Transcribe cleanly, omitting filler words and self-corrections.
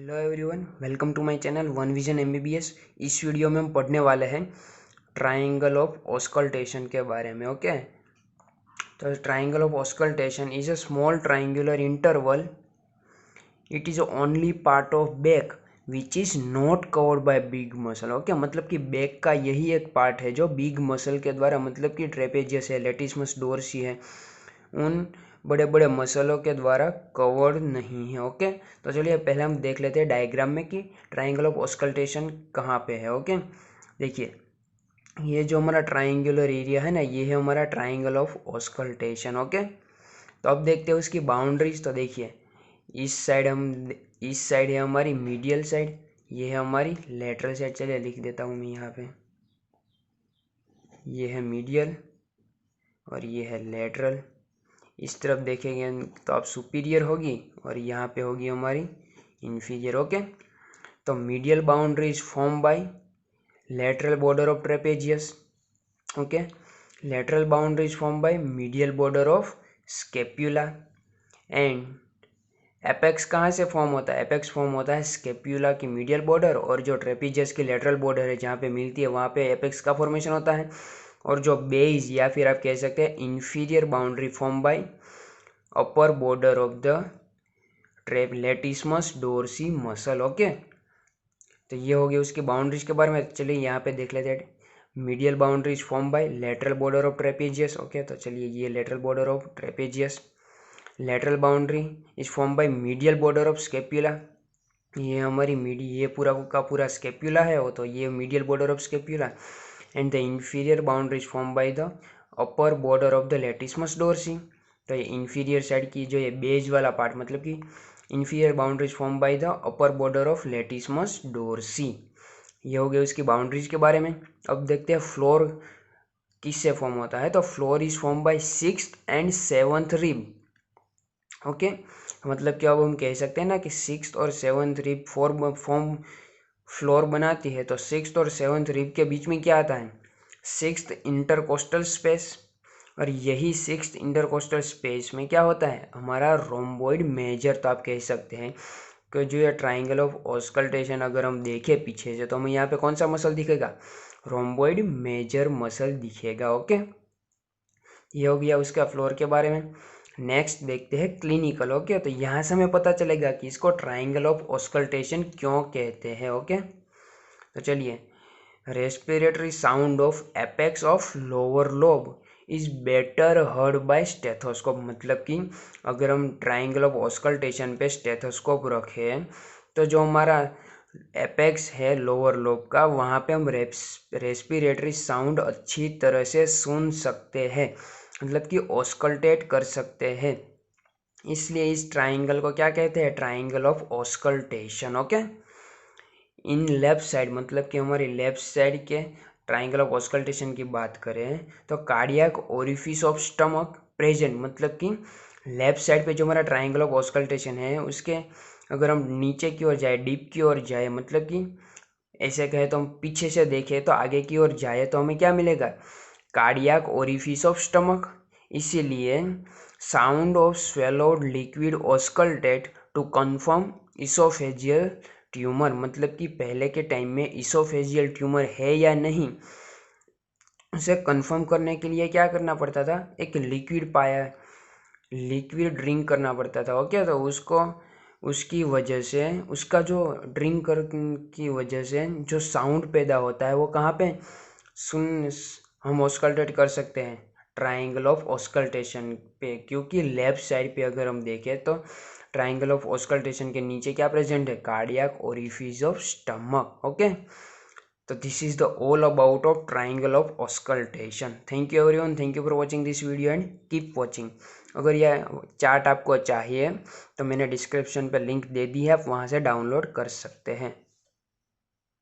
Hello everyone, welcome to my channel one vision MBBS. इस video में हम पढ़ने वाले हैं ट्राइंगल ऑफ ऑस्कल्टेशन के बारे में। ओके, तो triangle of auscultation is a small triangular interval. It is only part of back which is not covered by big muscle. Okay, मतलब कि बैक का यही एक पार्ट है जो बिग मसल के द्वारा, मतलब कि ट्रेपेजियस है, लेटिसमस डोर्सी है, उन बड़े बड़े मसलों के द्वारा कवर्ड नहीं है। ओके, तो चलिए पहले हम देख लेते हैं डायग्राम में कि ट्राइंगल ऑफ ऑस्कल्टेशन कहाँ पे है। ओके, देखिए ये जो हमारा ट्राइंगुलर एरिया है ना, ये है हमारा ट्राइंगल ऑफ ऑस्कल्टेशन। ओके, तो अब देखते हैं उसकी बाउंड्रीज। तो देखिए इस साइड है हमारी मीडियल साइड, ये है हमारी लेटरल साइड। चलिए लिख देता हूँ मैं यहाँ पे, ये है मीडियल और ये है लेटरल। इस तरफ देखेंगे तो आप सुपीरियर होगी और यहाँ पे होगी हमारी इन्फीरियर। ओके, तो medial boundary is form by lateral border of trapezius. Okay, lateral boundary is form by medial border of scapula. And apex कहाँ से फॉर्म होता है? एपेक्स फॉर्म होता है स्केप्यूला की मीडियल बॉर्डर, और जो ट्रेपेजियस की लेटरल बॉर्डर है जहाँ पे मिलती है वहाँ पे एपेक्स का फॉर्मेशन होता है। और जो बेस या फिर आप कह सकते हैं inferior boundary form by upper border of the latissimus dorsi muscle. Okay, तो ये हो गया उसकी बाउंड्रीज के बारे में। चलिए यहाँ पे देख लेते हैं। Medial boundaries form by lateral border of trapezius. Okay, तो चलिए ये lateral border of trapezius. Lateral boundary is form by medial border of scapula. ये हमारी ये पूरा का पूरा स्केप्यूला है वो, तो ये medial border of scapula. And the inferior boundary is form by the upper border of the latissimus dorsi. तो ये इंफीरियर साइड की जो ये बेज वाला पार्ट, मतलब कि inferior boundaries form by the upper border of latissimus dorsi. ये हो गया उसकी बाउंड्रीज के बारे में। अब देखते हैं फ्लोर किससे फॉर्म होता है। तो floor is form bye 6th and 7th rib. Okay, मतलब कि अब हम कह सकते हैं ना कि 6th और 7th रिब फॉर्म फ्लोर बनाती है। तो 6th और 7th रिब के बीच में क्या आता है? 6th intercostal space. और यही 6th इंटरकोस्टल स्पेस में क्या होता है? हमारा रोम्बोइड मेजर। तो आप कह सकते हैं कि जो ये ट्राइंगल ऑफ ऑस्कल्टेशन अगर हम देखें पीछे से, तो हमें यहाँ पे कौन सा मसल दिखेगा? रोम्बोइड मेजर मसल दिखेगा। ओके, ये हो गया उसका फ्लोर के बारे में। नेक्स्ट देखते हैं क्लिनिकल। ओके, तो यहाँ से हमें पता चलेगा कि इसको ट्राइंगल ऑफ ऑस्कल्टेशन क्यों कहते हैं। ओके, तो चलिए respiratory sound of apex of lower lobe is better heard by stethoscope. मतलब कि अगर हम ट्राइंगल ऑफ ऑस्कल्टेशन पे स्टेथोस्कोप रखें तो जो हमारा एपेक्स है लोअर लोब का, वहाँ पे हम रेस्पिरेटरी साउंड अच्छी तरह से सुन सकते हैं, मतलब कि ऑस्कल्टेट कर सकते हैं। इसलिए इस ट्राइंगल को क्या कहते हैं? Triangle of auscultation. Okay, in left side, मतलब कि हमारी लेफ्ट साइड के ट्राइंगल ऑफ ऑस्कल्टेशन की बात करें तो cardiac orifice of stomach present. मतलब कि लेफ्ट साइड पे जो हमारा ट्राइंगल ऑफ ऑस्कल्टेशन है उसके अगर हम नीचे की ओर जाए, डीप की ओर जाए, मतलब कि ऐसे कहे तो हम पीछे से देखें तो आगे की ओर जाए तो हमें क्या मिलेगा? Cardiac orifice of stomach. इसीलिए sound of swallowed liquid auscultate to confirm oesophageal tumour. मतलब कि पहले के टाइम में इसोफेजियल ट्यूमर है या नहीं, उसे कंफर्म करने के लिए क्या करना पड़ता था? एक लिक्विड ड्रिंक करना पड़ता था। ओके, तो उसकी वजह से, उसका जो ड्रिंक कर की वजह से जो साउंड पैदा होता है वो कहाँ पे हम ऑस्कल्टेट कर सकते हैं? ट्राइंगल ऑफ ऑस्कल्टेशन पे। क्योंकि लेफ्ट साइड पे अगर हम देखें तो ट्राइंगल ऑफ ऑस्कल्टेशन के नीचे क्या प्रेजेंट है? Cardiac orifice of stomach. Okay, तो this is the all about of triangle of auscultation. Thank you everyone, thank you for watching this video and keep watching. अगर यह चार्ट आपको चाहिए तो मैंने डिस्क्रिप्शन पे लिंक दे दी है, आप वहाँ से डाउनलोड कर सकते हैं।